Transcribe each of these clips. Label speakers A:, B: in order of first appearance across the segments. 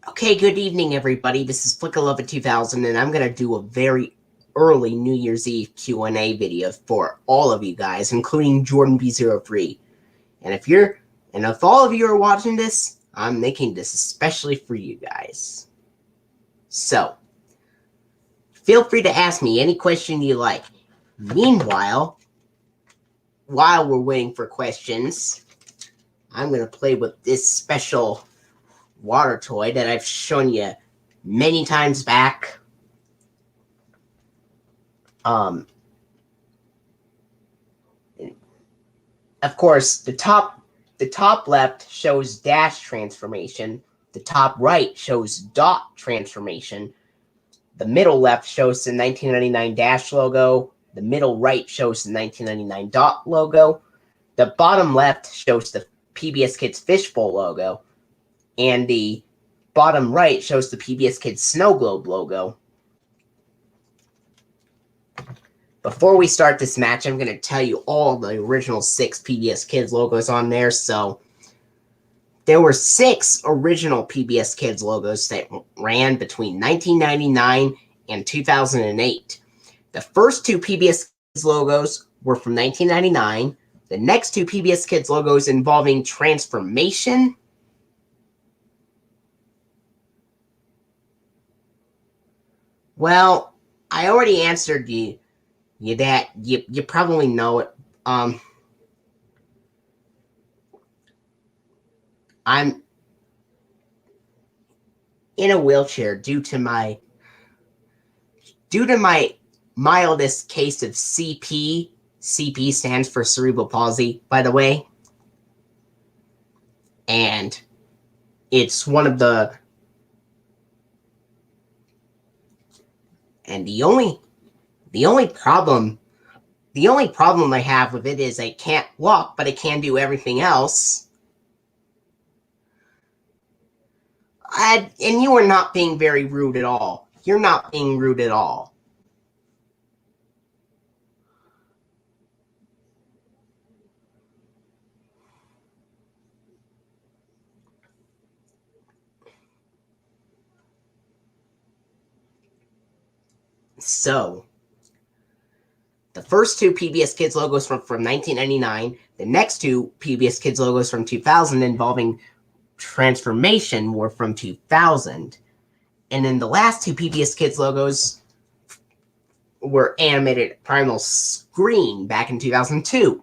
A: Okay, good evening, everybody. This is Flickalova 2000, and I'm going to do a very early New Year's Eve Q&A video for all of you guys, including JordanB03. And if all of you are watching this, I'm making this especially for you guys. So, feel free to ask me any question you like. Meanwhile, while we're waiting for questions, I'm going to play with this special water toy that I've shown you many times back. Of course, the top left shows dash transformation. The top right shows dot transformation. The middle left shows the 1999 dash logo. The middle right shows the 1999 dot logo. The bottom left shows the PBS Kids Fishbowl logo. And the bottom right shows the PBS Kids Snow Globe logo. Before we start this match, I'm going to tell you all the original 6 PBS Kids logos on there. So, there were 6 original PBS Kids logos that ran between 1999 and 2008. The first 2 PBS Kids logos were from 1999. The next 2 PBS Kids logos involving transformation . Well, I already answered you that. You probably know it. I'm in a wheelchair due to my mildest case of CP. CP stands for cerebral palsy, by the way. And it's one of the the only problem I have with it is I can't walk, but I can do everything else. And you are not being very rude at all. You're not being rude at all. So, the first 2 PBS Kids logos from 1999, the next 2 PBS Kids logos from 2000 involving transformation were from 2000. And then the last 2 PBS Kids logos were animated at Primal Screen back in 2002.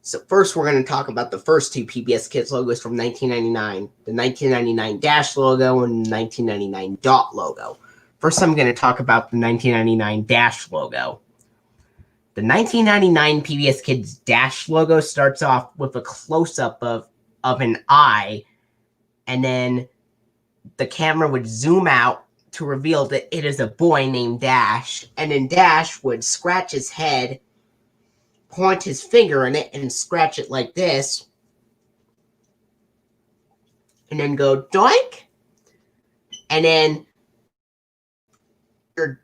A: So first we're going to talk about the first 2 PBS Kids logos from 1999, the 1999 Dash logo and the 1999 Dot logo. First, I'm going to talk about the 1999 Dash logo. The 1999 PBS Kids Dash logo starts off with a close-up of an eye, and then the camera would zoom out to reveal that it is a boy named Dash, and then Dash would scratch his head, point his finger in it, and scratch it like this, and then go doink, and then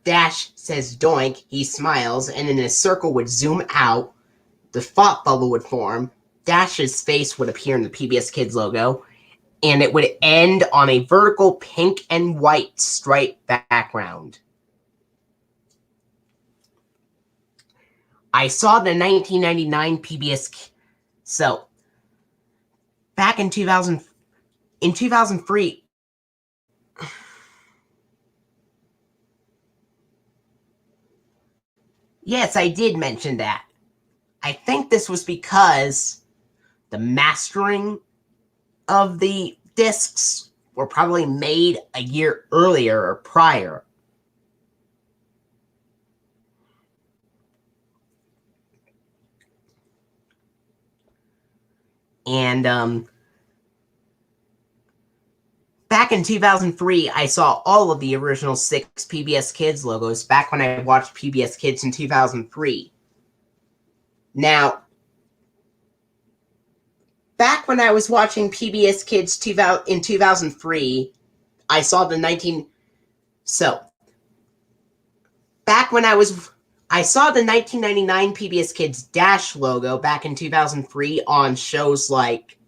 A: Dash says doink, he smiles, and then a circle would zoom out, the thought bubble would form, Dash's face would appear in the PBS Kids logo, and it would end on a vertical pink and white striped background. I saw the 1999 PBS... So, back in 2003... Yes, I did mention that. I think this was because the mastering of the discs were probably made a year earlier or prior. And back in 2003, I saw all of the original 6 PBS Kids logos back when I watched PBS Kids in 2003. Now, back when I was watching PBS Kids in 2003, I saw the back when I saw the 1999 PBS Kids Dash logo back in 2003 on shows like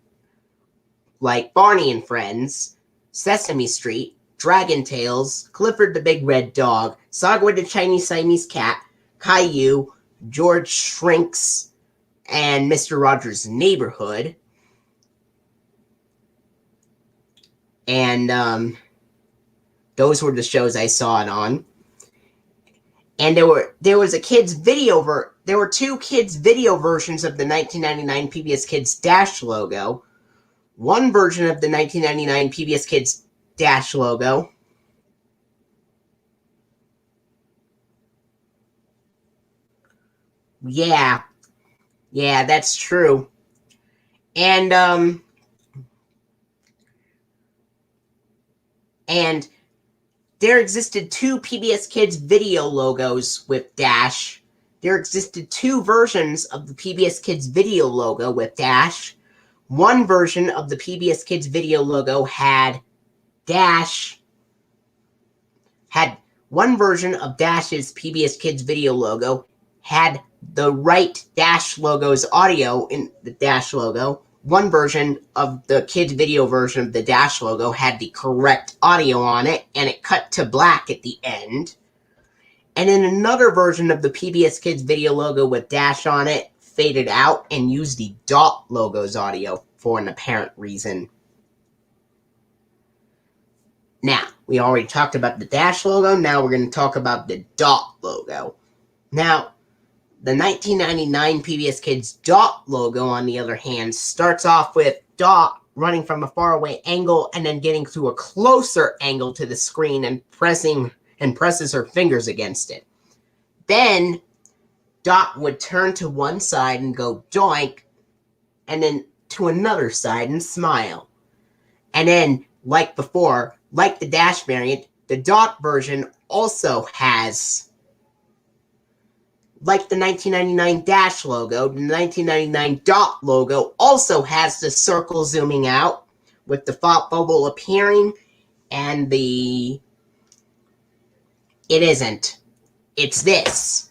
A: Barney and Friends. Sesame Street, Dragon Tales, Clifford the Big Red Dog, Sagwa the Chinese Siamese Cat, Caillou, George Shrinks, and Mr. Rogers' Neighborhood. And those were the shows I saw it on. And there were two kids video versions of the 1999 PBS Kids Dash logo. One version of the 1999 PBS Kids Dash logo. Yeah, that's true. And there existed two PBS Kids video logos with Dash. There existed two versions of the PBS Kids video logo with Dash. One version of the PBS Kids video logo had one version of Dash's PBS Kids video logo had the right Dash logo's audio in the Dash logo. One version of the kids video version of the Dash logo had the correct audio on it, and it cut to black at the end. And in another version of the PBS Kids video logo with Dash on it, faded out and used the Dot logo's audio for an apparent reason. Now, we already talked about the Dash logo, now we're going to talk about the Dot logo. Now, the 1999 PBS Kids Dot logo, on the other hand, starts off with Dot running from a faraway angle and then getting to a closer angle to the screen and presses her fingers against it. Then Dot would turn to one side and go doink, and then to another side and smile. And then, like before, like the Dash variant, the Dot version also has, like the 1999 Dash logo, the 1999 Dot logo also has the circle zooming out with the thought bubble appearing, and it isn't. It's this.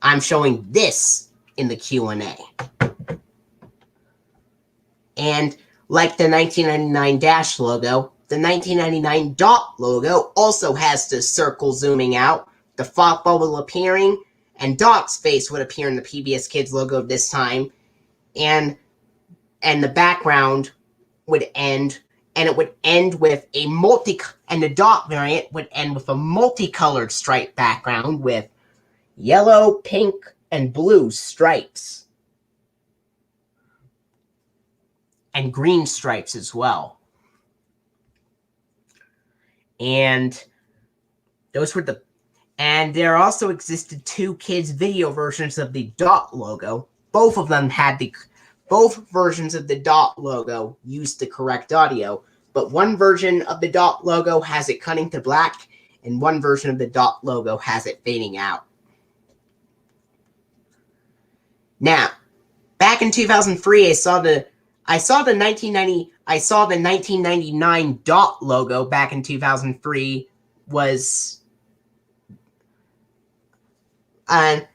A: I'm showing this in the Q&A. And like the 1999 Dash logo, the 1999 Dot logo also has the circle zooming out, the thought bubble appearing, and Dot's face would appear in the PBS Kids logo this time, and the background would end, and it would end with and the Dot variant would end with a multicolored stripe background with yellow, pink, and blue stripes. And green stripes as well. And there also existed two kids video versions of the Dot logo. Both versions of the Dot logo used the correct audio, but one version of the Dot logo has it cutting to black, and one version of the Dot logo has it fading out. Now, back in 2003, I saw the 1999 Dot logo back in 2003 was I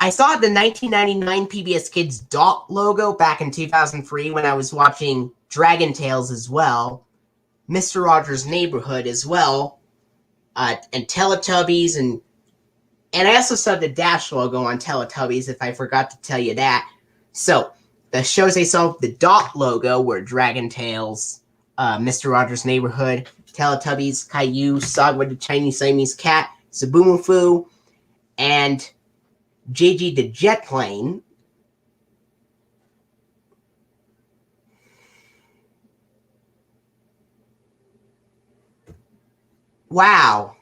A: saw the 1999 PBS Kids Dot logo back in 2003 when I was watching Dragon Tales as well, Mr. Rogers' Neighborhood as well, and Teletubbies, and I also saw the Dash logo on Teletubbies, if I forgot to tell you that. So, the shows I saw with the Dot logo were Dragon Tales, Mr. Rogers' Neighborhood, Teletubbies, Caillou, Sagwa the Chinese Siamese Cat, Zaboomafoo, and JG the Jet Plane. Wow.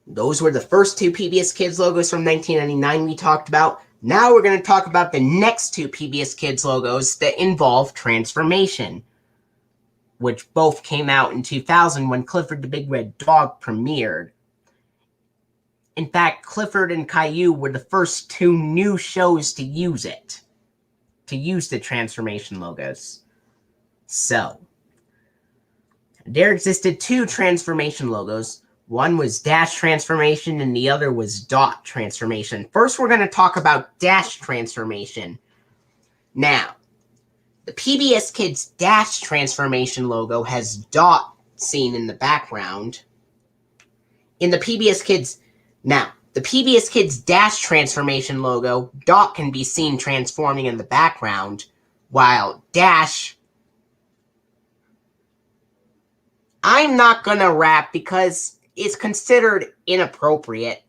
A: Those were the first two PBS Kids logos from 1999 we talked about. Now we're going to talk about the next two PBS Kids logos that involve transformation, which both came out in 2000 when Clifford the Big Red Dog premiered. In fact, Clifford and Caillou were the first two new shows to use the transformation logos. So, there existed two transformation logos. One was dash transformation and the other was dot transformation. First, we're going to talk about dash transformation. Now, the PBS Kids dash transformation logo has dot seen in the background. In the PBS Kids, now, the PBS Kids dash transformation logo, dot can be seen transforming in the background, while dash, I'm not going to rap because it's considered inappropriate.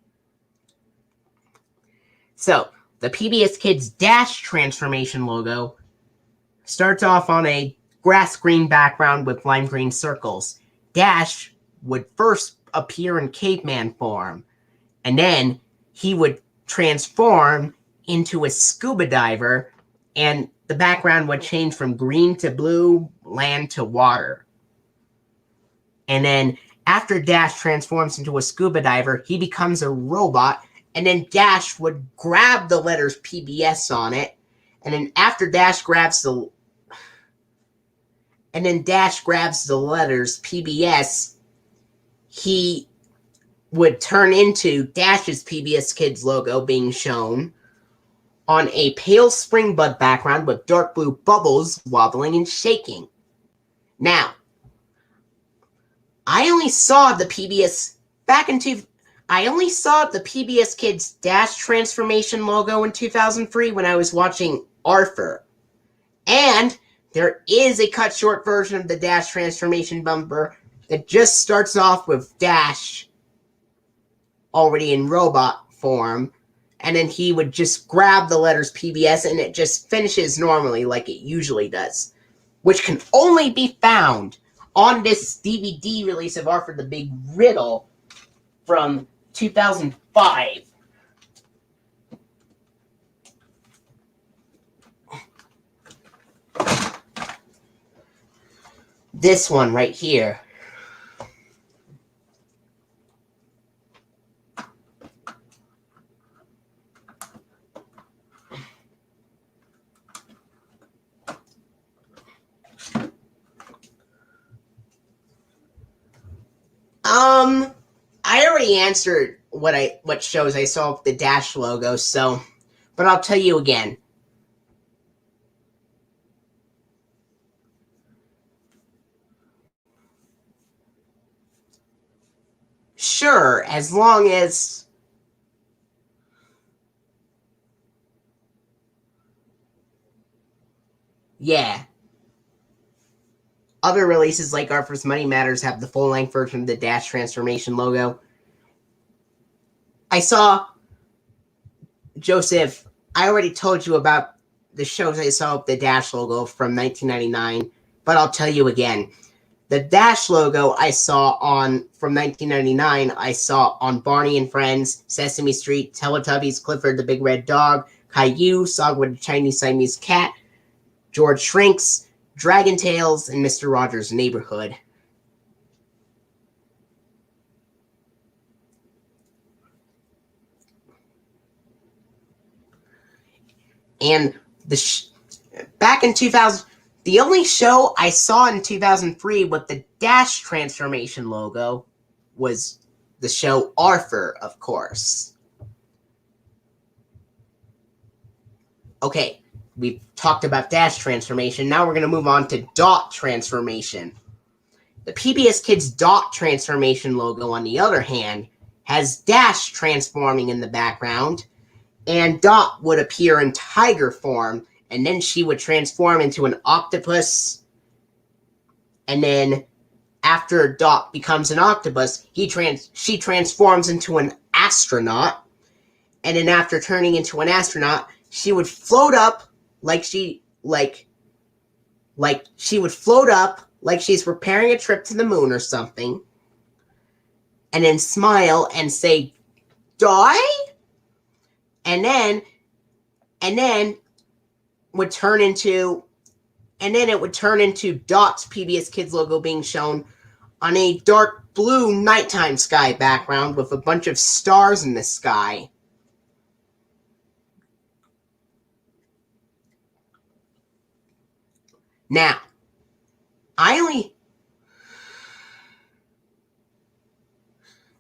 A: So, the PBS Kids dash transformation logo starts off on a grass green background with lime green circles. Dash would first appear in caveman form, and then he would transform into a scuba diver, and the background would change from green to blue, land to water. And then after Dash transforms into a scuba diver, he becomes a robot, and then Dash would grab the letters PBS on it, and then after Dash grabs the letters PBS, he would turn into Dash's PBS Kids logo being shown on a pale spring bud background with dark blue bubbles wobbling and shaking. Now, I only saw the PBS Kids Dash transformation logo in 2003 when I was watching Arthur. And there is a cut short version of the Dash transformation bumper that just starts off with Dash already in robot form, and then he would just grab the letters PBS and it just finishes normally like it usually does, which can only be found on this DVD release of Arthur the Big Riddle from 2005. This one right here. I already answered what shows I saw with the Dash logo, but I'll tell you again. Sure, as long as yeah. Other releases like Arthur's Money Matters have the full-length version of the Dash transformation logo. I saw, Joseph, I already told you about the shows I saw with the Dash logo from 1999, but I'll tell you again. The Dash logo I saw from 1999, I saw on Barney and Friends, Sesame Street, Teletubbies, Clifford the Big Red Dog, Caillou, Sogwood the Chinese Siamese Cat, George Shrinks, Dragon Tales, and Mr. Rogers' Neighborhood. And back in 2000, the only show I saw in 2003 with the Dash transformation logo was the show Arthur, of course. Okay, we've talked about Dash transformation. Now we're going to move on to dot transformation. The PBS Kids dot transformation logo, on the other hand, has Dash transforming in the background, and Dot would appear in tiger form, and then she would transform into an octopus, and then after Dot becomes an octopus, she transforms into an astronaut, and then after turning into an astronaut, she would float up like she's preparing a trip to the moon or something, and then smile and say, "Die?" And then it would turn into Dot's PBS Kids logo being shown on a dark blue nighttime sky background with a bunch of stars in the sky. Now,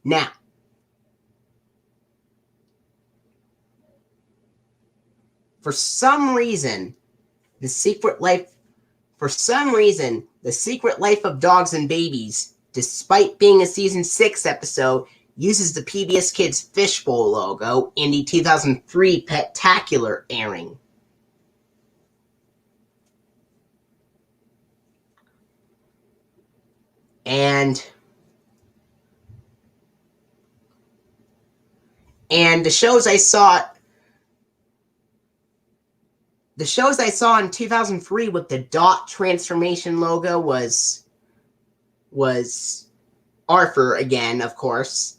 A: Now, for some reason, The Secret Life of Dogs and Babies, despite being a season 6 episode, uses the PBS Kids Fishbowl logo in the 2003 Pet-tacular airing. And the shows I saw in 2003 with the dot transformation logo was Arthur again, of course.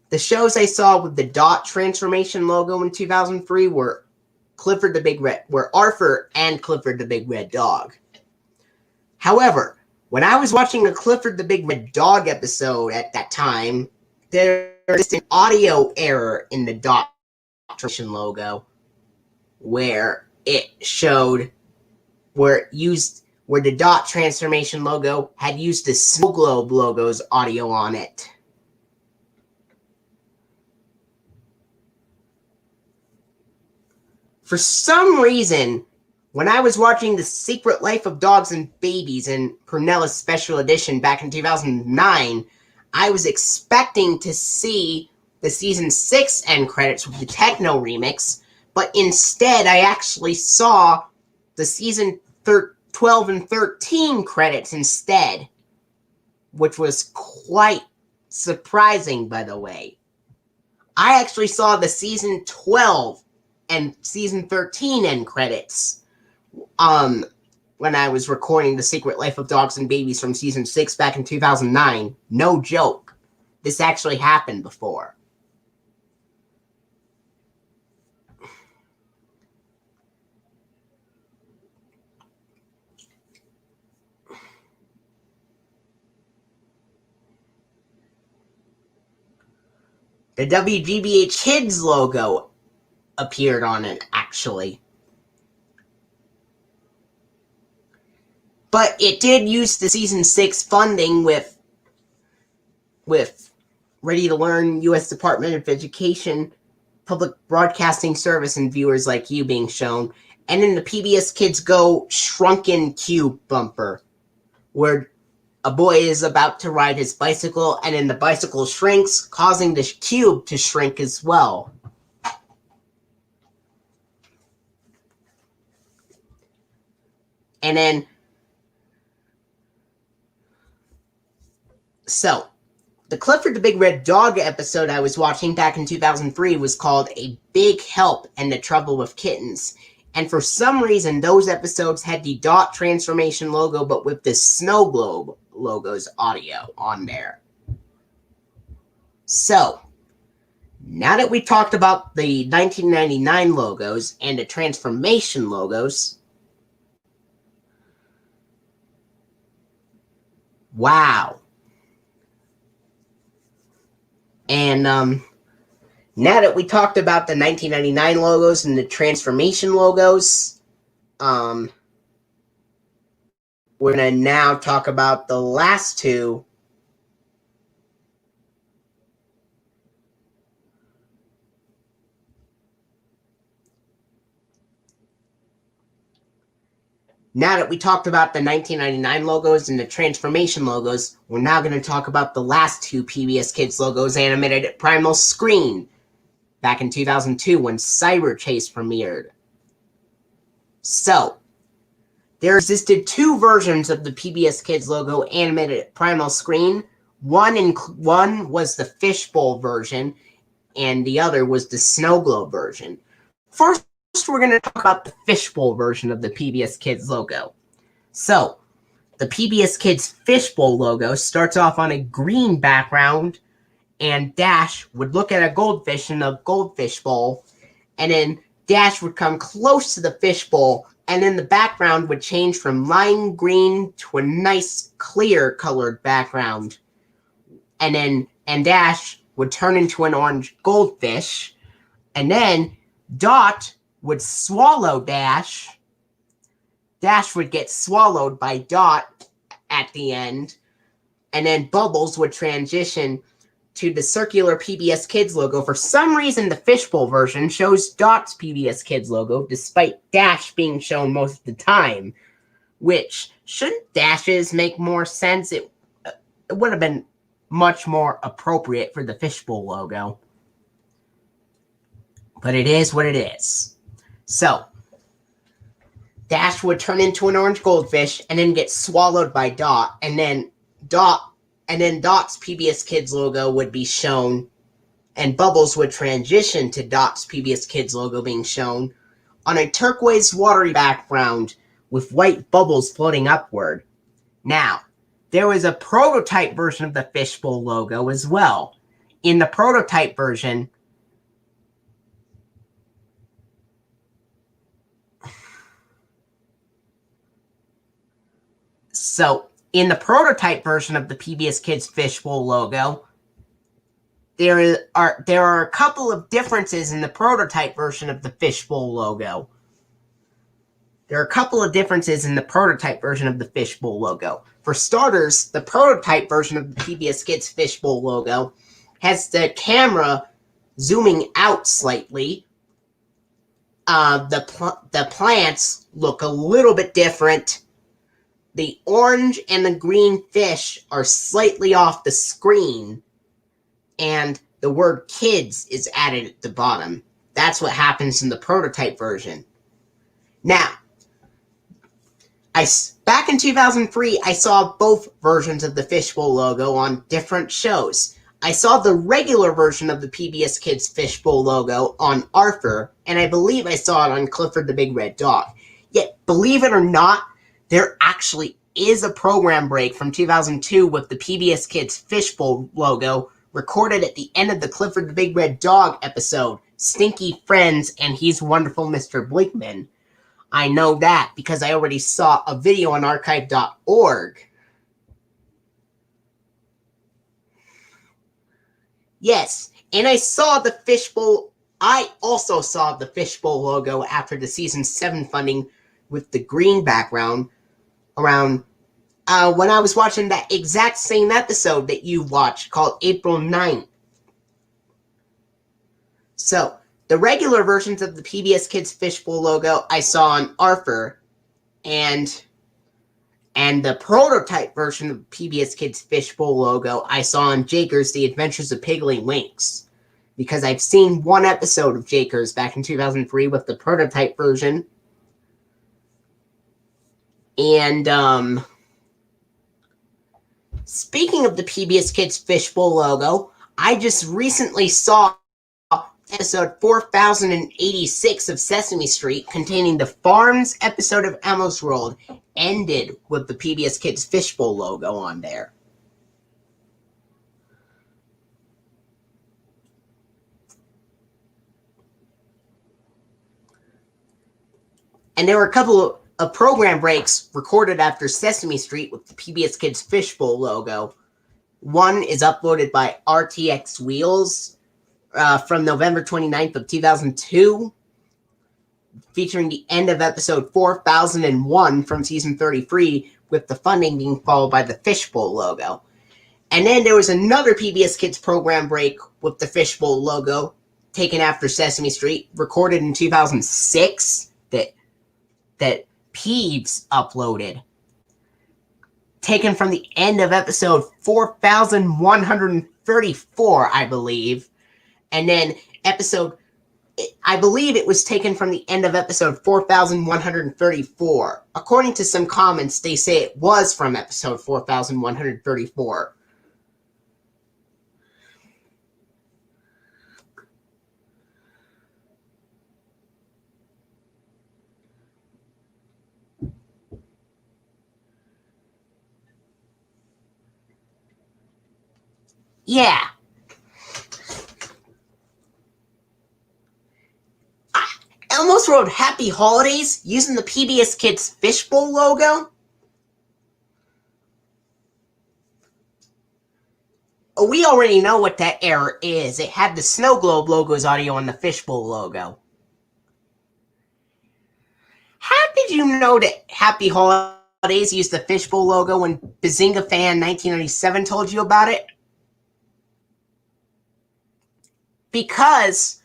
A: The shows I saw with the dot transformation logo in 2003 were Arthur and Clifford the Big Red Dog. However, when I was watching a Clifford the Big Red Dog episode at that time, there was an audio error in the dot transformation logo where it showed where the dot transformation logo had used the Snow Globe logo's audio on it. For some reason, when I was watching The Secret Life of Dogs and Babies in Prunella Special Edition back in 2009, I was expecting to see the Season 6 end credits with the Techno remix, but instead I actually saw the Season 12 and 13 credits instead, which was quite surprising, by the way. I actually saw the Season 12 and Season 13 end credits when I was recording The Secret Life of Dogs and Babies from Season 6 back in 2009. No joke. This actually happened before. The WGBH Kids logo appeared on it, actually. But it did use the Season 6 funding with Ready to Learn, U.S. Department of Education, Public Broadcasting Service, and viewers like you being shown, and in the PBS Kids Go Shrunken Cube bumper, where a boy is about to ride his bicycle, and then the bicycle shrinks, causing the cube to shrink as well. And then, so, the Clifford the Big Red Dog episode I was watching back in 2003 was called A Big Help and the Trouble with Kittens. And for some reason, those episodes had the dot transformation logo, but with the Snow Globe logo's audio on there. So, now that we talked about the 1999 logos and the transformation logos, wow. And now that we talked about the 1999 logos and the transformation logos, we're going to now talk about the last two. Now that we talked about the 1999 logos and the transformation logos, we're now going to talk about the last two PBS Kids logos animated at Primal Screen back in 2002 when Cyber Chase premiered. So, there existed two versions of the PBS Kids logo animated at Primal Screen. One was the Fishbowl version, and the other was the Snow Globe version. First, we're going to talk about the Fishbowl version of the PBS Kids logo. So, the PBS Kids Fishbowl logo starts off on a green background, and Dash would look at a goldfish in a goldfish bowl, and then Dash would come close to the fishbowl, and then the background would change from lime green to a nice clear colored background. And Dash would turn into an orange goldfish, and then Dot would swallow Dash. Dash would get swallowed by Dot at the end, and then Bubbles would transition to the circular PBS Kids logo, for some reason the Fishbowl version shows Dot's PBS Kids logo, despite Dash being shown most of the time. Which, shouldn't Dash's make more sense? It would have been much more appropriate for the Fishbowl logo. But it is what it is. So, Dash would turn into an orange goldfish and then get swallowed by Dot, and then Dot's PBS Kids logo would be shown, and Bubbles would transition to Dot's PBS Kids logo being shown on a turquoise watery background with white bubbles floating upward. Now, there was a prototype version of the Fishbowl logo as well. In the prototype version, in the prototype version of the PBS Kids Fishbowl logo, there are a couple of differences in the prototype version of the Fishbowl logo. For starters, the prototype version of the PBS Kids Fishbowl logo has the camera zooming out slightly. The plants look a little bit different. The orange and the green fish are slightly off the screen, and the word kids is added at the bottom. That's what happens in the prototype version. Now, back in 2003, I saw both versions of the Fishbowl logo on different shows. I saw the regular version of the PBS Kids Fishbowl logo on Arthur, and I believe I saw it on Clifford the Big Red Dog. Yet, believe it or not, there actually is a program break from 2002 with the PBS Kids Fishbowl logo recorded at the end of the Clifford the Big Red Dog episode, Stinky Friends and He's Wonderful Mr. Blinkman. I know that because I already saw a video on archive.org. Yes, and I also saw the Fishbowl logo after the Season 7 funding with the green background around when I was watching that exact same episode that you watched called April 9th. So, the regular versions of the PBS Kids Fishbowl logo I saw on Arthur, and the prototype version of PBS Kids Fishbowl logo I saw on Jakers, The Adventures of Piggly Winks. Because I've seen one episode of Jakers back in 2003 with the prototype version. And, speaking of the PBS Kids Fishbowl logo, I just recently saw episode 4086 of Sesame Street, containing the Farms episode of Elmo's World, ended with the PBS Kids Fishbowl logo on there. And there were a couple of program breaks recorded after Sesame Street with the PBS Kids Fishbowl logo. One is uploaded by RTX Wheels from November 29th of 2002, featuring the end of episode 4001 from season 33, with the funding being followed by the Fishbowl logo. And then there was another PBS Kids program break with the Fishbowl logo, taken after Sesame Street, recorded in 2006, that Peeves uploaded, taken from the end of episode 4134, I believe. And then I believe it was taken from the end of episode 4134. According to some comments, they say it was from episode 4134. Yeah. Elmo's World Happy Holidays using the PBS Kids Fishbowl logo? We already know what that error is. It had the Snow Globe logo's audio on the Fishbowl logo. How did you know that Happy Holidays used the Fishbowl logo when Bazinga Fan 1997 told you about it? because,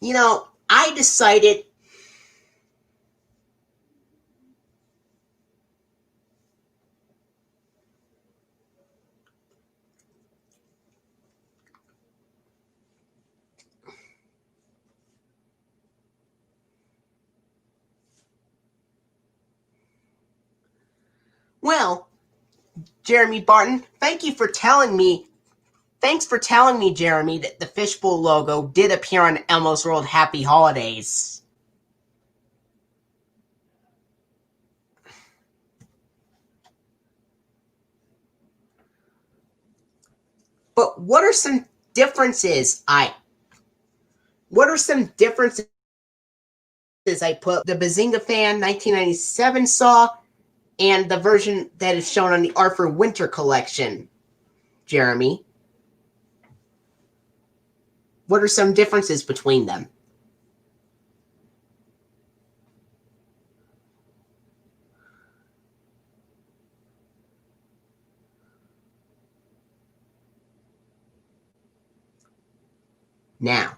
A: I decided well, Jeremy Barton, thanks for telling me, Jeremy, that the Fishbowl logo did appear on Elmo's World Happy Holidays. But what are some differences I put the Bazinga Fan 1997 saw and the version that is shown on the Arthur Winter collection, Jeremy? What are some differences between them? Now,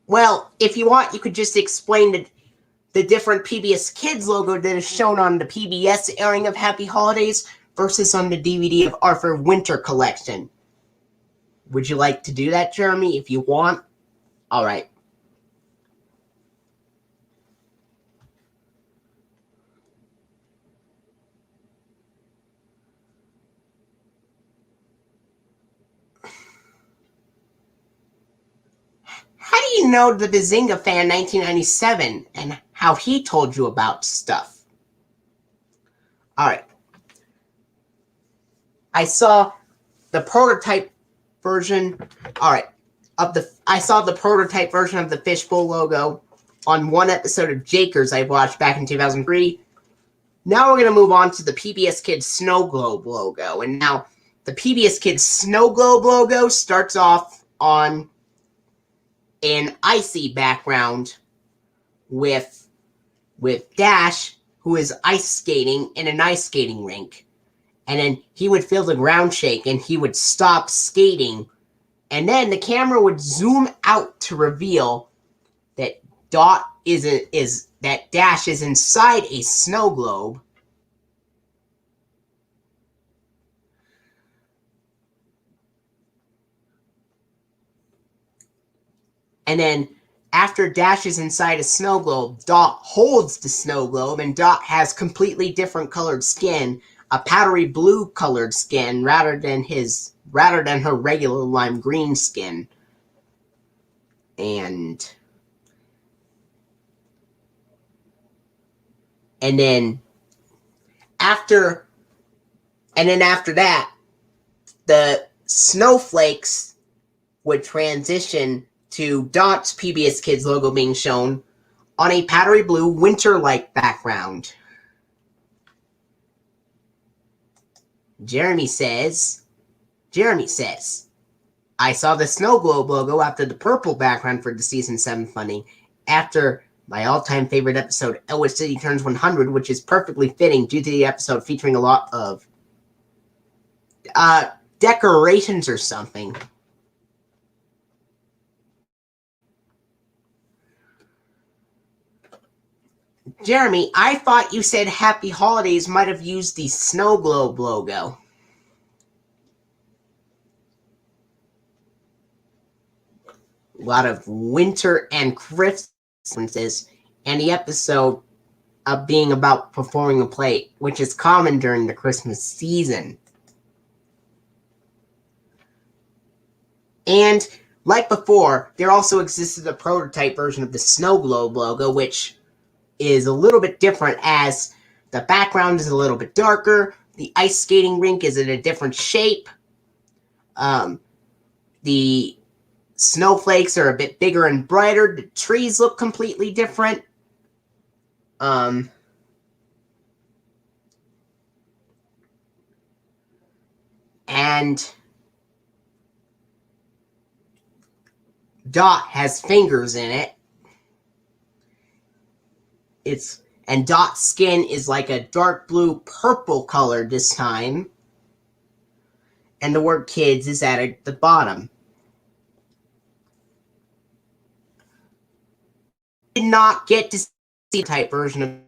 A: well, if you want, you could just explain the different PBS Kids logo that is shown on the PBS airing of Happy Holidays versus on the DVD of Arthur Winter collection. Would you like to do that, Jeremy, if you want? All right. How do you know the Bazinga Fan 1997 and how he told you about stuff? All right. I saw the prototype version. All right. I saw the prototype version of the Fishbowl logo on one episode of Jakers I watched back in 2003. Now we're going to move on to the PBS Kids Snow Globe logo. And now the PBS Kids Snow Globe logo starts off on an icy background with Dash, who is ice skating in an ice skating rink. And then he would feel the ground shake and he would stop skating. And then the camera would zoom out to reveal that that Dash is inside a snow globe. And then after Dash is inside a snow globe, Dot holds the snow globe, and Dot has completely different colored skin, a powdery blue colored skin rather than her regular lime green skin. And then after that, the snowflakes would transition to Dot's PBS Kids logo being shown on a powdery blue winter-like background. Jeremy says, I saw the Snow Globe logo after the purple background for the Season 7 funding, after my all-time favorite episode, Elwood City Turns 100, which is perfectly fitting due to the episode featuring a lot of decorations or something. Jeremy, I thought you said Happy Holidays might have used the Snow Globe logo. A lot of winter and Christmas, and the episode of being about performing a play, which is common during the Christmas season. And like before, there also existed a prototype version of the Snow Globe logo, which is a little bit different as the background is a little bit darker, the ice skating rink is in a different shape, the snowflakes are a bit bigger and brighter, the trees look completely different, and Dot has fingers in it. And Dot's skin is like a dark blue purple color this time. And the word kids is at the bottom. Did not get to see the type version of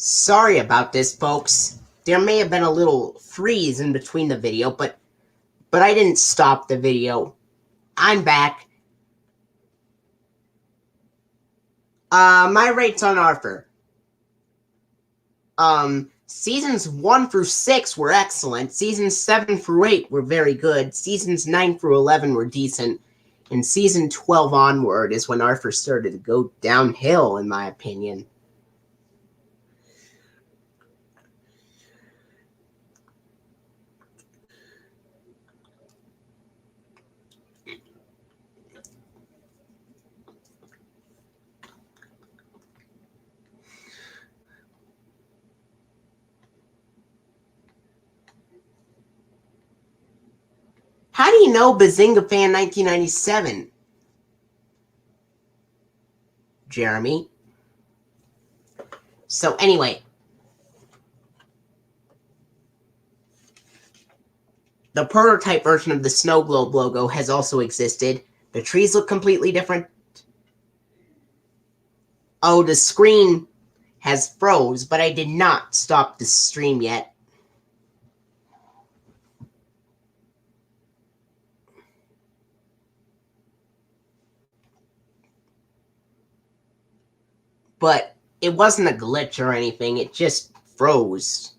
A: Sorry about this, folks. There may have been a little freeze in between the video, but I didn't stop the video. I'm back. My rates on Arthur. Seasons 1 through 6 were excellent. Seasons 7 through 8 were very good. Seasons 9 through 11 were decent. And season 12 onward is when Arthur started to go downhill, in my opinion. How do you know Bazinga Fan 1997? Jeremy. So anyway, the prototype version of the snow globe logo has also existed. The trees look completely different. Oh, the screen has froze, but I did not stop the stream yet. But it wasn't a glitch or anything, it just froze.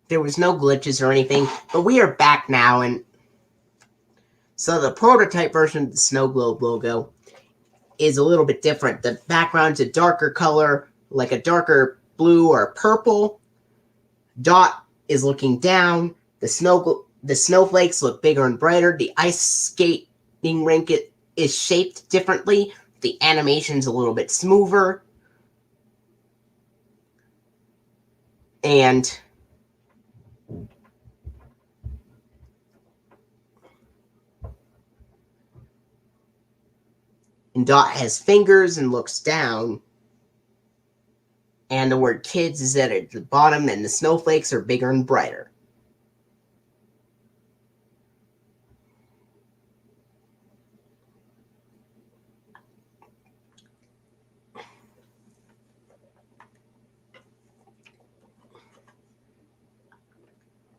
A: There was no glitches or anything, but we are back now, and so the prototype version of the snow globe logo is a little bit different. The background's a darker color, like a darker blue or purple. Dot is looking down. The snowflakes look bigger and brighter. The ice skating rink is shaped differently. The animation's a little bit smoother. And Dot has fingers and looks down. And the word kids is at the bottom, and the snowflakes are bigger and brighter.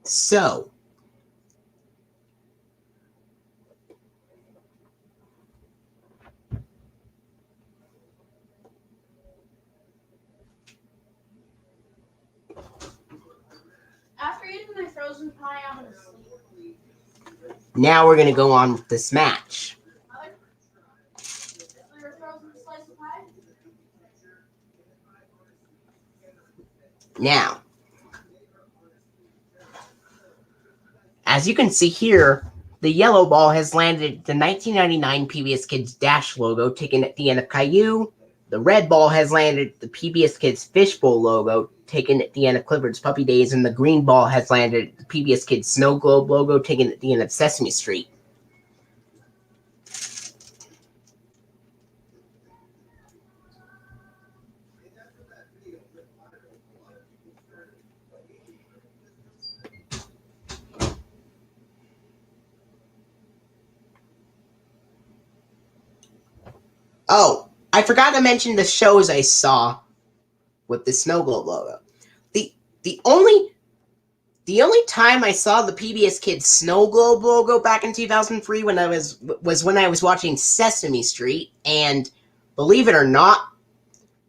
A: So,
B: after eating my frozen pie, I'm gonna sleep.
A: Now we're going to go on with this match.
B: Your frozen slice of pie?
A: Now, as you can see here, the yellow ball has landed the 1999 PBS Kids Dash logo taken at the end of Caillou. The red ball has landed the PBS Kids Fishbowl logo taken at the end of Clifford's Puppy Days, and the green ball has landed the PBS Kids Snow Globe logo taken at the end of Sesame Street. Oh, I forgot to mention the shows I saw with the Snow Globe logo. The only time I saw the PBS Kids Snow Globe logo back in 2003 was when I was watching Sesame Street, and believe it or not,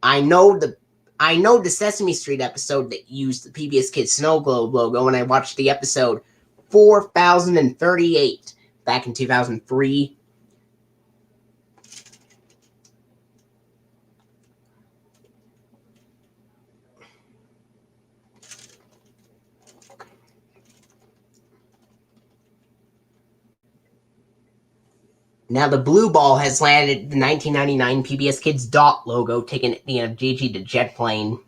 A: I know the Sesame Street episode that used the PBS Kids Snow Globe logo when I watched the episode 4038 back in 2003. Now the blue ball has landed the 1999 PBS Kids Dot logo taken at the end of Gigi the Jet Plane.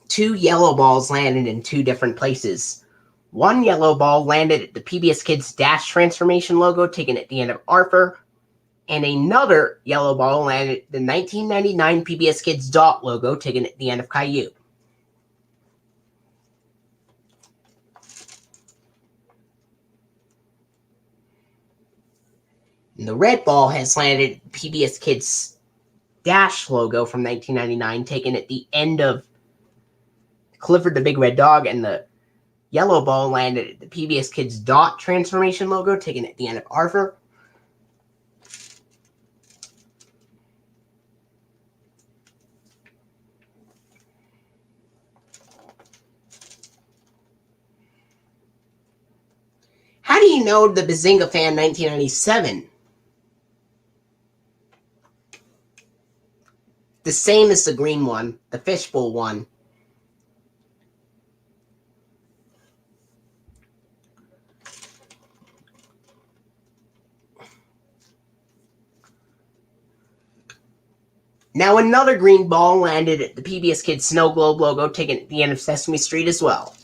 A: Two yellow balls landed in two different places. One yellow ball landed at the PBS Kids Dash transformation logo taken at the end of Arthur, and another yellow ball landed at the 1999 PBS Kids Dot logo taken at the end of Caillou. And the red ball has landed PBS Kids Dash logo from 1999, taken at the end of Clifford the Big Red Dog, and the yellow ball landed at the PBS Kids Dot transformation logo, taken at the end of Arthur. How do you know the Bazinga Fan 1997? The same as the green one, the Fishbowl one. Now another green ball landed at the PBS Kids Snow Globe logo, taken at the end of Sesame Street as well.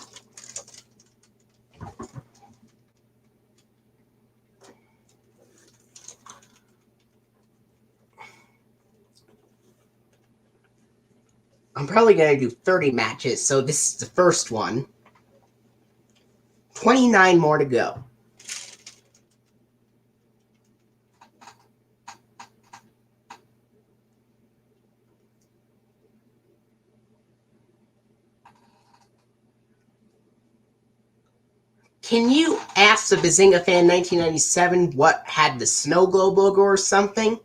A: I'm probably going to do 30 matches, so this is the first one. 29 more to go. Can you ask the Bazinga Fan 1997 what had the Snow Globe logo or something?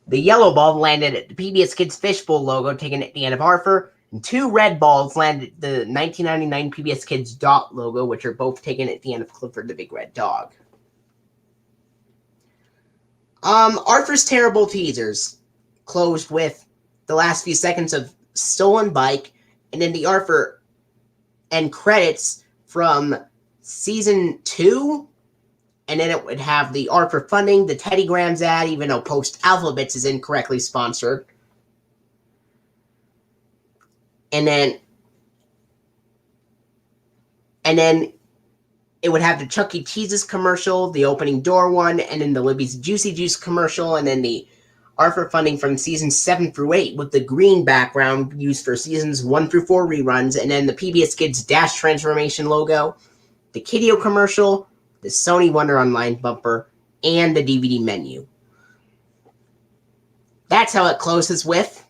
A: The yellow ball landed at the PBS Kids Fishbowl logo, taken at the end of Arthur, and two red balls landed at the 1999 PBS Kids Dot logo, which are both taken at the end of Clifford the Big Red Dog. Arthur's Terrible Teasers closed with the last few seconds of Stolen Bike, and then the Arthur end credits from season 2, and then it would have the Arthur funding, the Teddy Grahams ad, even though Post Alphabets is incorrectly sponsored. And then it would have the Chuck E. Cheese's commercial, the opening door one, and then the Libby's Juicy Juice commercial, and then the Arthur funding from seasons 7 through 8 with the green background used for seasons 1 through 4 reruns, and then the PBS Kids Dash transformation logo, the Kideo commercial, the Sony Wonder Online bumper, and the DVD menu. That's how it closes with.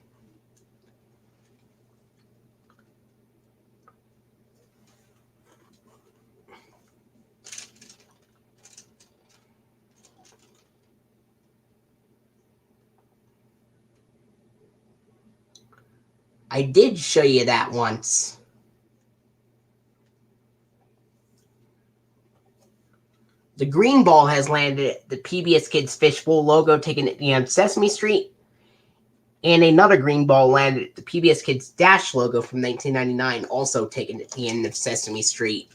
A: I did show you that once. The green ball has landed at the PBS Kids Fishbowl logo, taken at the end of Sesame Street. And another green ball landed at the PBS Kids Dash logo from 1999, also taken at the end of Sesame Street.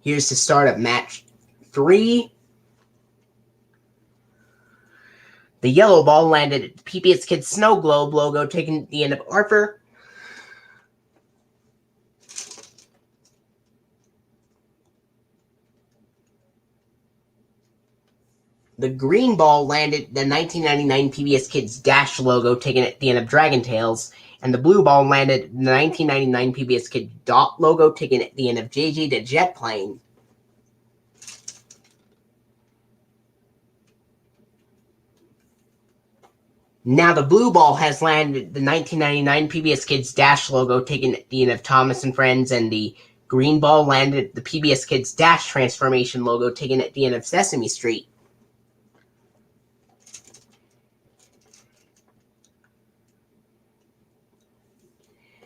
A: Here's the start of match 3. The yellow ball landed at the PBS Kids Snow Globe logo, taken at the end of Arthur. The green ball landed the 1999 PBS Kids Dash logo, taken at the end of Dragon Tales. And the blue ball landed the 1999 PBS Kids Dot logo, taken at the end of JJ the Jet Plane. Now the blue ball has landed the 1999 PBS Kids Dash logo, taken at the end of Thomas and Friends, and the green ball landed the PBS Kids Dash transformation logo, taken at the end of Sesame Street.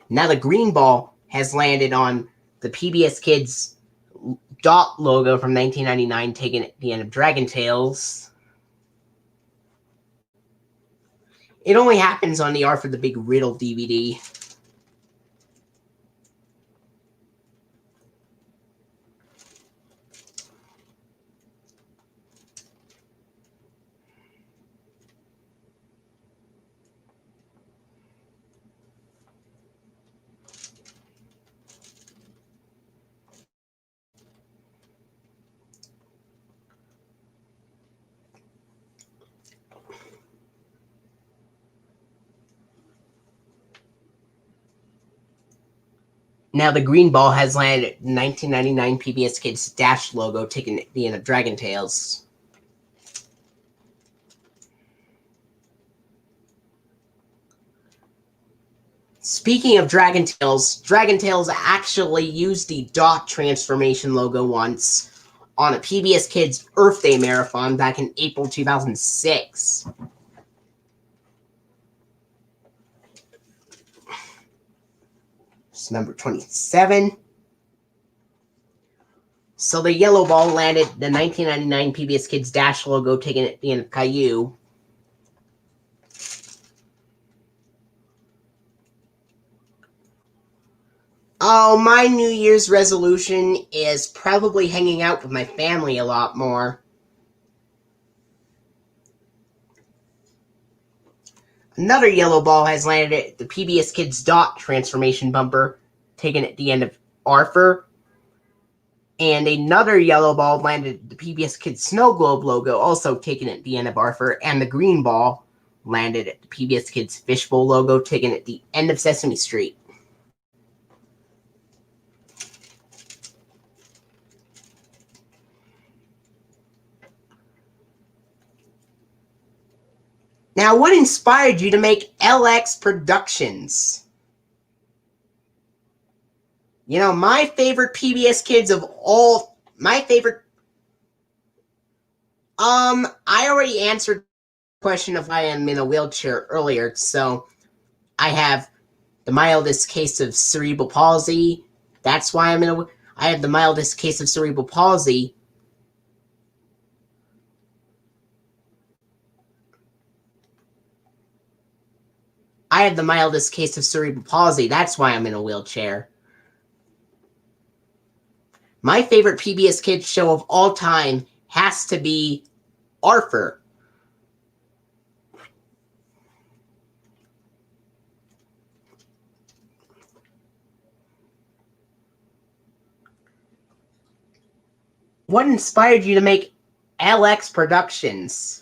A: Now the green ball has landed on the PBS Kids Dot logo from 1999, taken at the end of Dragon Tales. It only happens on the Arthur the Big Riddle DVD. Now the green ball has landed at the 1999 PBS Kids Dash logo, taken at the end of Dragon Tales. Speaking of Dragon Tales actually used the dot transformation logo once on a PBS Kids Earth Day marathon back in April 2006. It's number 27. So the yellow ball landed the 1999 PBS Kids Dash logo, taken at the end of Caillou. Oh, my New Year's resolution is probably hanging out with my family a lot more. Another yellow ball has landed at the PBS Kids Dot transformation bumper, taken at the end of Arthur. And another yellow ball landed at the PBS Kids Snow Globe logo, also taken at the end of Arthur. And the green ball landed at the PBS Kids Fishbowl logo, taken at the end of Sesame Street. Now, what inspired you to make LX Productions? You know, my favorite PBS Kids of all... My favorite... I already answered the question of why I'm in a wheelchair earlier, so I have the mildest case of cerebral palsy. That's why I'm in a... I have the mildest case of cerebral palsy. I have the mildest case of cerebral palsy. That's why I'm in a wheelchair. My favorite PBS Kids show of all time has to be Arthur. What inspired you to make LX Productions?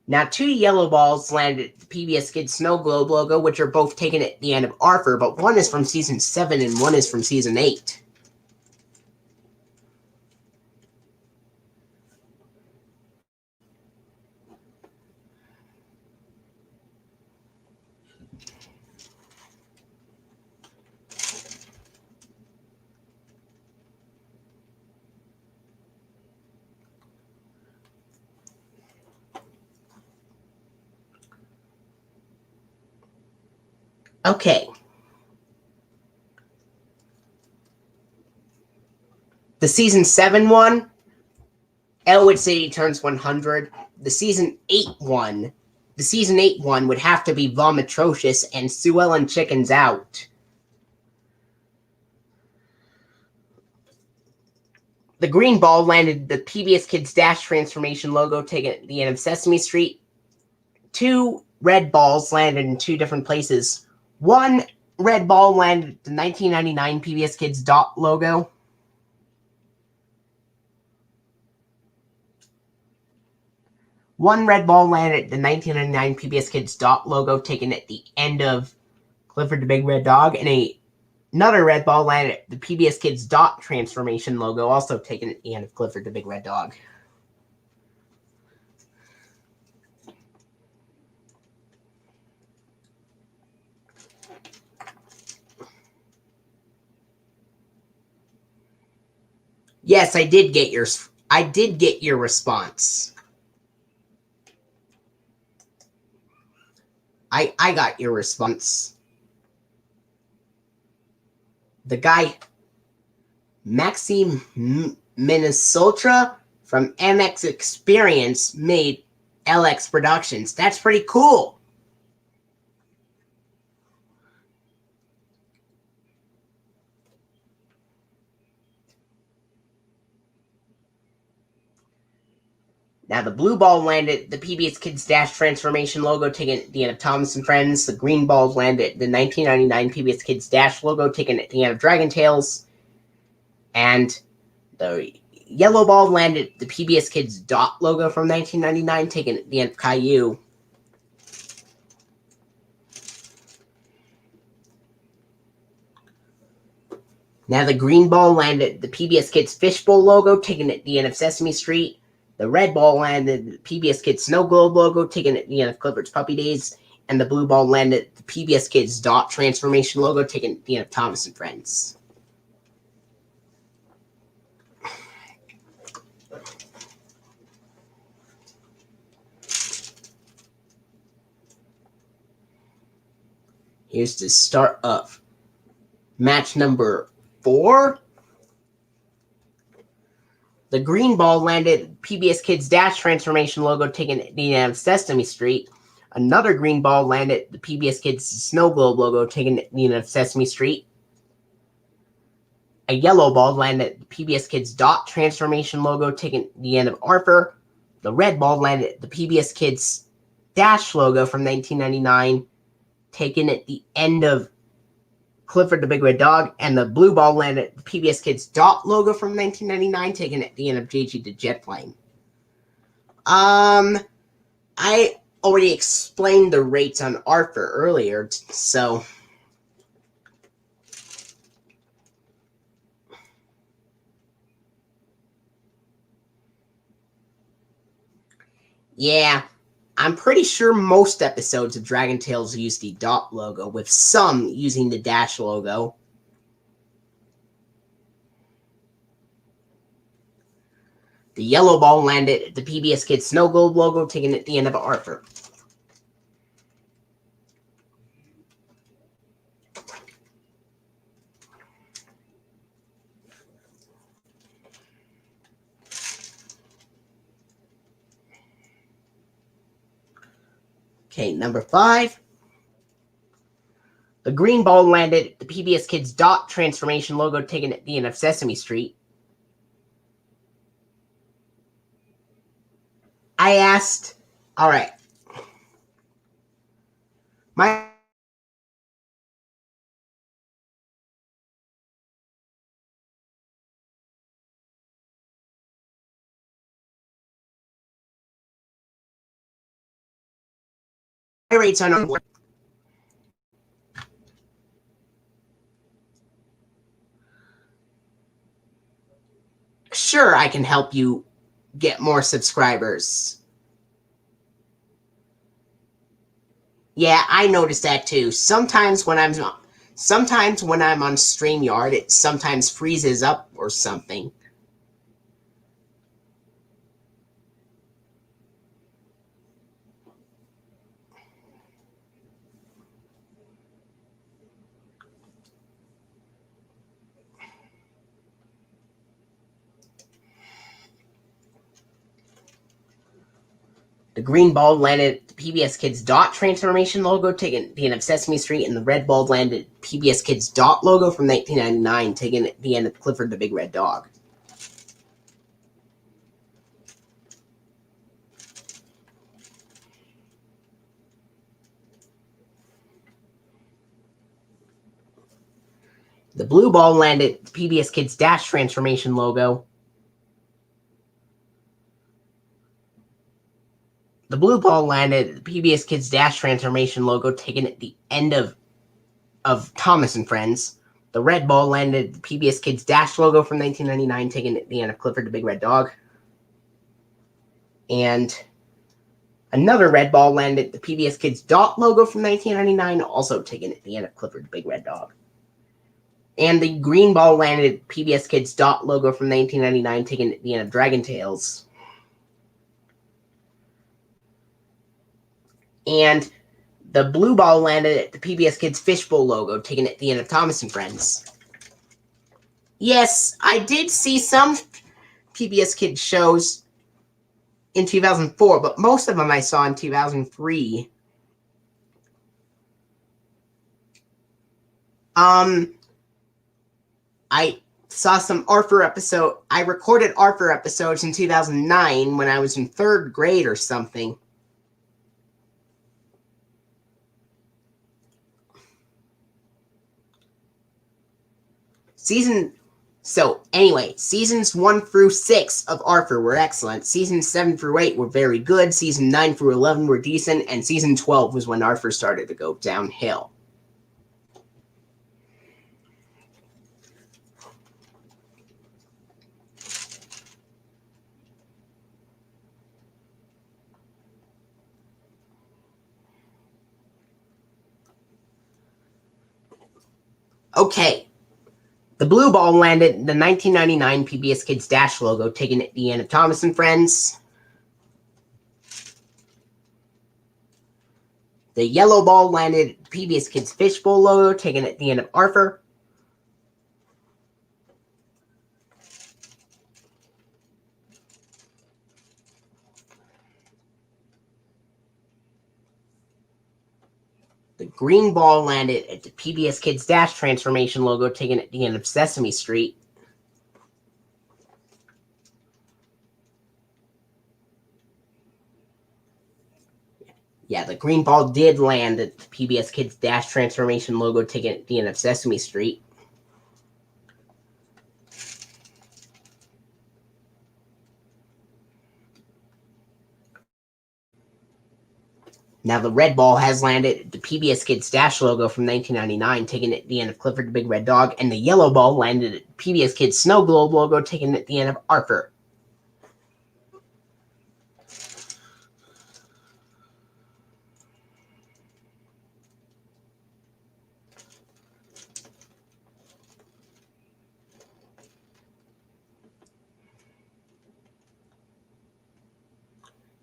A: Now, 2 yellow balls landed at the PBS Kids Snow Globe logo, which are both taken at the end of Arthur, but one is from Season 7 and one is from Season 8. Okay. The Season 7 one, Elwood City turns 100. The Season 8 one would have to be Vomitrocious and Sue Ellen Chickens Out. The green ball landed the PBS Kids Dash transformation logo, taken at the end of Sesame Street. 2 red balls landed in 2 different places. 1 red ball landed at the 1999 PBS Kids Dot logo. One red ball landed at the 1999 PBS Kids Dot logo, taken at the end of Clifford the Big Red Dog, and another red ball landed at the PBS Kids Dot transformation logo, also taken at the end of Clifford the Big Red Dog. Yes, I did get your response. I got your response. The guy, Maxime Minnesota from MX Experience, made LX Productions. That's pretty cool. Now, the blue ball landed the PBS Kids Dash transformation logo, taken at the end of Thomas and Friends. The green balls landed the 1999 PBS Kids Dash logo, taken at the end of Dragon Tales. And the yellow ball landed the PBS Kids Dot logo from 1999, taken at the end of Caillou. Now the green ball landed at the PBS Kids Fishbowl logo, taken at the end of Sesame Street. The red ball landed at the PBS Kids Snow Globe logo, taken at the end of Clifford's Puppy Days. And the blue ball landed at the PBS Kids Dot Transformation logo, taken at the end of Thomas and Friends. Here's the start of match number 4. The green ball landed at PBS Kids Dash Transformation logo, taken at the end of Sesame Street. Another green ball landed at the PBS Kids Snow Globe logo, taken at the end of Sesame Street. A yellow ball landed at the PBS Kids Dot Transformation logo, taken at the end of Arthur. The red ball landed at the PBS Kids Dash logo from 1999, taken at the end of Clifford the Big Red Dog. And the blue ball landed at the PBS Kids Dot logo from 1999, taken at the end of JG the Jet Plane. I already explained the rates on Arthur earlier, so yeah, I'm pretty sure most episodes of Dragon Tales use the Dot logo, with some using the Dash logo. The yellow ball landed at the PBS Kids Snow Globe logo, taken at the end of Arthur. Okay, number 5. The green ball landed at the PBS Kids Dot Transformation logo, taken at the end of Sesame Street. I asked, all right, my rates on board. Sure, I can help you get more subscribers. Yeah, I noticed that too. Sometimes when I'm on StreamYard, it sometimes freezes up or something. The green ball landed at the PBS Kids Dot Transformation logo, taken at the end of Sesame Street, and the red ball landed at PBS Kids Dot logo from 1999, taken at the end of Clifford the Big Red Dog. The blue ball landed at the PBS Kids Dash Transformation logo. The blue ball landed at the PBS Kids Dash Transformation logo, taken at the end of Thomas and Friends. The red ball landed at the PBS Kids Dash logo from 1999, taken at the end of Clifford the Big Red Dog. And another red ball landed at the PBS Kids Dot logo from 1999, also taken at the end of Clifford the Big Red Dog. And the green ball landed at the PBS Kids Dot logo from 1999, taken at the end of Dragon Tales. And the blue ball landed at the PBS Kids Fishbowl logo, taken at the end of Thomas and Friends. Yes, I did see some PBS Kids shows in 2004, but most of them I saw in 2003. I saw some Arthur episode. I recorded Arthur episodes in 2009 when I was in 3rd grade or something. Seasons 1 through 6 of Arthur were excellent. Seasons 7 through 8 were very good. Season 9 through 11 were decent. And season 12 was when Arthur started to go downhill. Okay. The blue ball landed the 1999 PBS Kids Dash logo taken at the end of Thomas and Friends. The yellow ball landed PBS Kids Fishbowl logo taken at the end of Arthur. The green ball landed at the PBS Kids Dash transformation logo taken at the end of Sesame Street. Yeah, the green ball did land at the PBS Kids Dash transformation logo taken at the end of Sesame Street. Now the red ball has landed at the PBS Kids Dash logo from 1999 taken at the end of Clifford the Big Red Dog, and the yellow ball landed at the PBS Kids Snow Globe logo taken at the end of Arthur.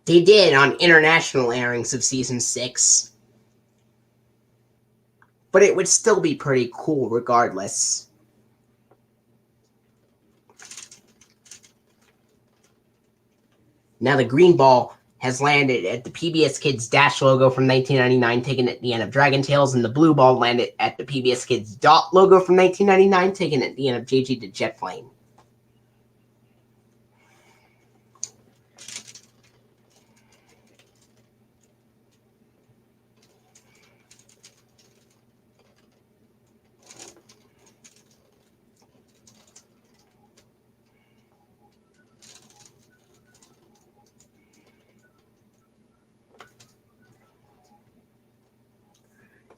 A: They did on international airings of Season 6. But it would still be pretty cool regardless. Now the green ball has landed at the PBS Kids Dash logo from 1999 taken at the end of Dragon Tales, and the blue ball landed at the PBS Kids Dot logo from 1999 taken at the end of JG the Jet Plane.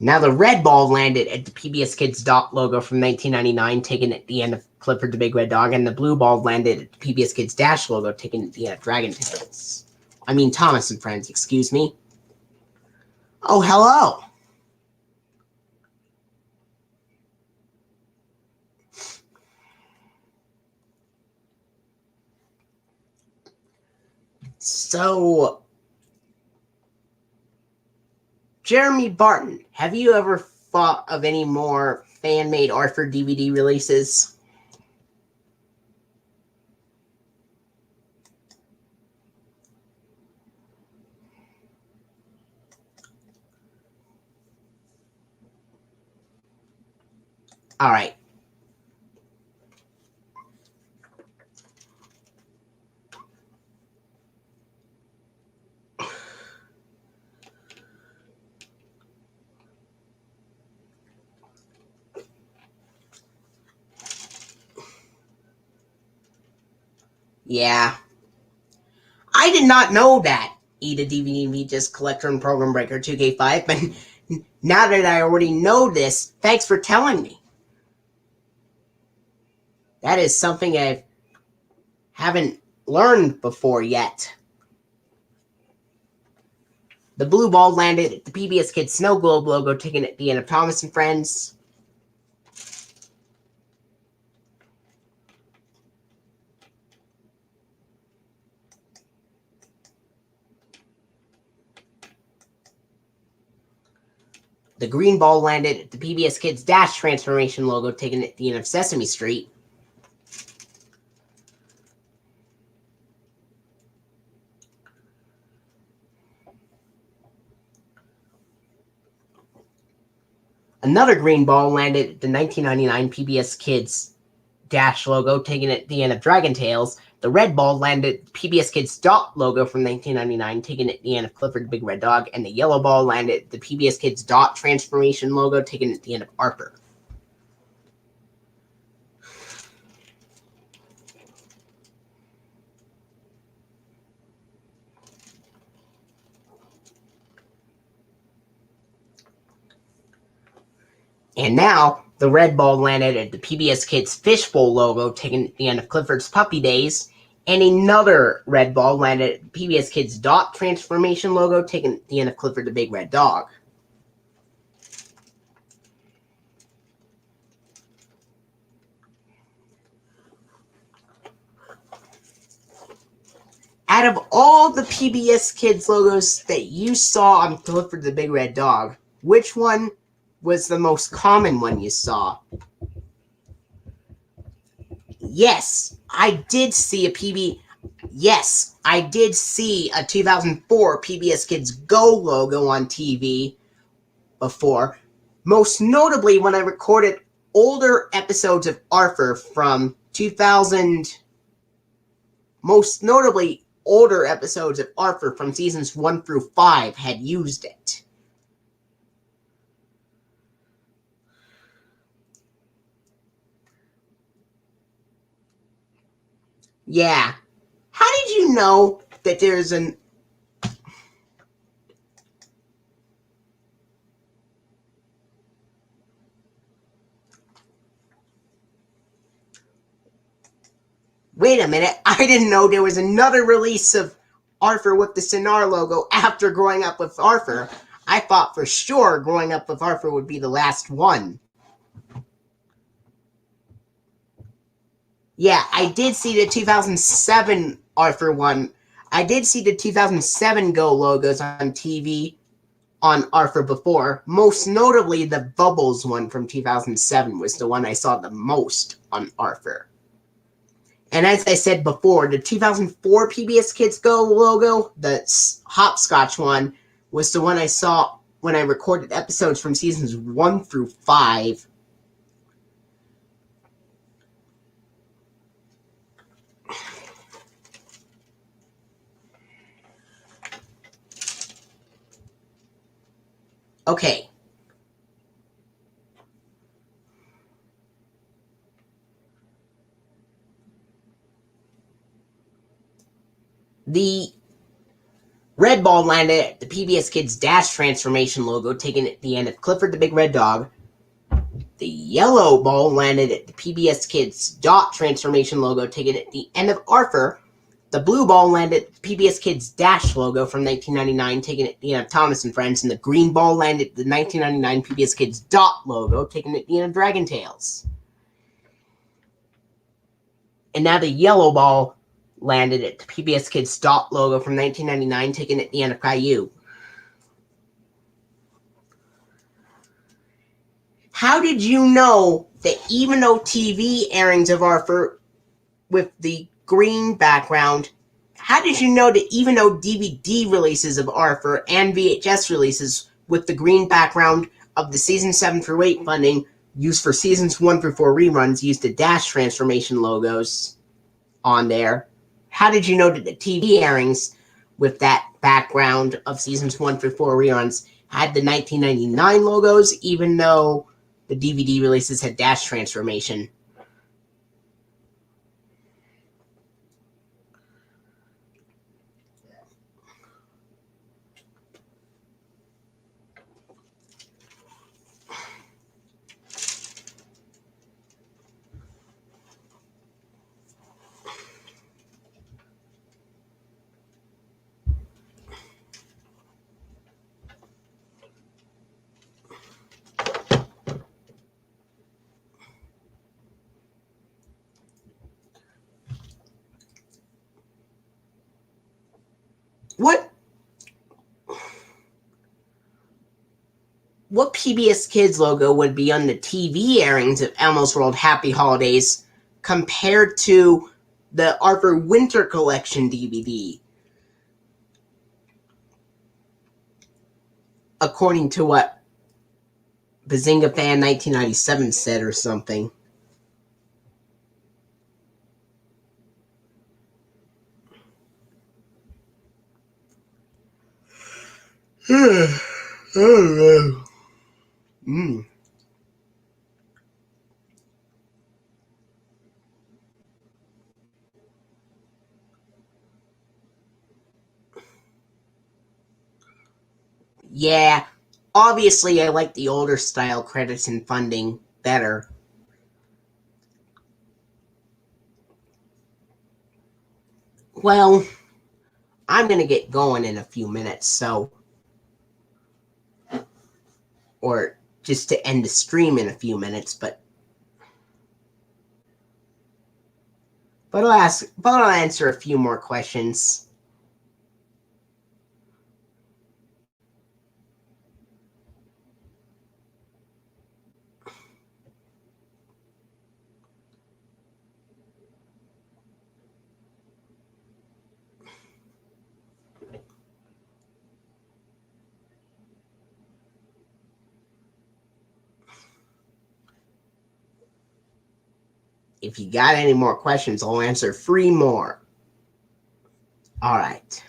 A: Now the red ball landed at the PBS Kids Dot logo from 1999 taken at the end of Clifford the Big Red Dog, and the blue ball landed at the PBS Kids Dash logo taken at the end of Dragon Tales. I mean Thomas and Friends, excuse me. Oh, hello. So, Jeremy Barton, have you ever thought of any more fan-made Arthur DVD releases? All right. Yeah. I did not know that Eat a DVD Me Just Collector and Program Breaker 2K5, but now that I already know this, thanks for telling me. That is something I haven't learned before yet. The blue ball landed at the PBS Kids Snow Globe logo taken at the end of Thomas and Friends. The green ball landed at the PBS Kids Dash transformation logo taken at the end of Sesame Street. Another green ball landed at the 1999 PBS Kids Dash logo taken at the end of Dragon Tales. The red ball landed at the PBS Kids Dot logo from 1999 taken at the end of Clifford the Big Red Dog. And the yellow ball landed at the PBS Kids Dot transformation logo taken at the end of Arthur. And now, the red ball landed at the PBS Kids Fishbowl logo taken at the end of Clifford's Puppy Days, and another red ball landed at the PBS Kids Dot transformation logo taken at the end of Clifford the Big Red Dog. Out of all the PBS Kids logos that you saw on Clifford the Big Red Dog, which one was the most common one you saw? Yes, I did see a 2004 PBS Kids Go logo on TV before. Most notably when I recorded older episodes of Arthur from 2000. Most notably, older episodes of Arthur from seasons 1 through 5 had used it. Yeah. How did you know that there's an... Wait a minute, I didn't know there was another release of Arthur with the Sinar logo after Growing Up with Arthur. I thought for sure Growing Up with Arthur would be the last one. Yeah, I did see the 2007 Arthur one. I did see the 2007 Go logos on TV on Arthur before. Most notably, the Bubbles one from 2007 was the one I saw the most on Arthur. And as I said before, the 2004 PBS Kids Go logo, the hopscotch one, was the one I saw when I recorded episodes from seasons 1 through 5. Okay. The red ball landed at the PBS Kids Dash transformation logo, taken at the end of Clifford the Big Red Dog. The yellow ball landed at the PBS Kids Dot transformation logo, taken at the end of Arthur. The blue ball landed at the PBS Kids Dash logo from 1999, taken at the end of Thomas and Friends. And the green ball landed at the 1999 PBS Kids Dot logo, taken at the end of Dragon Tales. And now the yellow ball landed at the PBS Kids Dot logo from 1999, taken at the end of Caillou. How did you know that even though TV airings of Arthur with the green background, how did you know that even though DVD releases of Arthur and VHS releases with the green background of the season 7 through 8 funding used for seasons 1 through 4 reruns used the Dash transformation logos on there? How did you know that the TV airings with that background of seasons 1 through 4 reruns had the 1999 logos, even though the DVD releases had Dash transformation? What PBS Kids logo would be on the TV airings of Elmo's World Happy Holidays compared to the Arthur Winter Collection DVD? According to what Bazinga Fan 1997 said or something. I don't know. Yeah, obviously I like the older style credits and funding better. Well, I'm going to get going in a few minutes, so... Or just to end the stream in a few minutes, but I'll answer a few more questions. if you got any more questions, I'll answer 3 more. All right.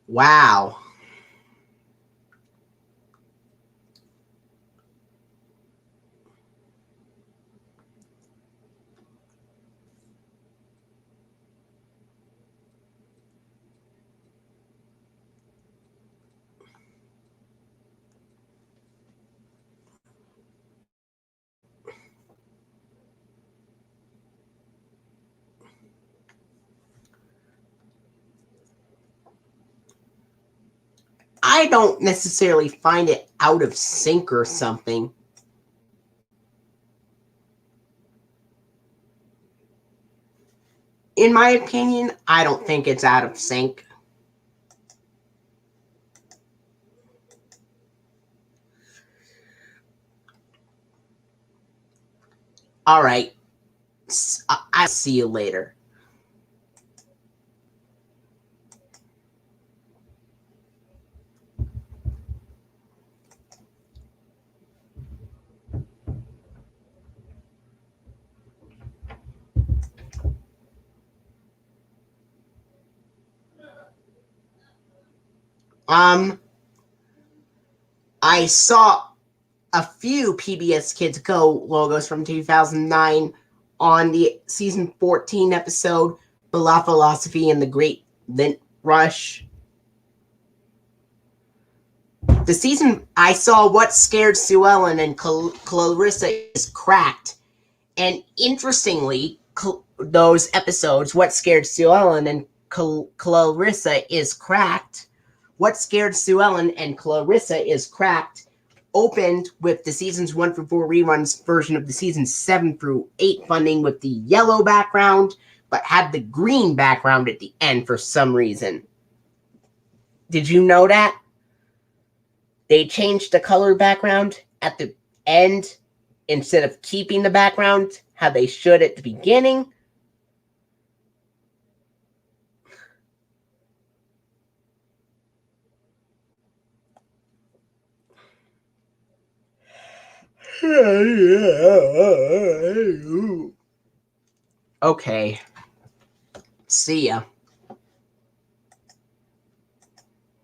A: Wow. I don't necessarily find it out of sync or something. In my opinion, I don't think it's out of sync. All right. I'll see you later. I saw a few PBS Kids Go logos from 2009 on the season 14 episode, Blah Philosophy and the Great Lint Rush. The season I saw What Scared Sue Ellen and Clarissa is Cracked. And interestingly, those episodes, What Scared Sue Ellen and Clarissa is Cracked, What Scared Sue Ellen and Clarissa is Cracked, opened with the seasons 1 through 4 reruns version of the seasons 7 through 8 funding with the yellow background, but had the green background at the end for some reason. Did you know that? They changed the color background at the end instead of keeping the background how they should at the beginning. Okay. See ya.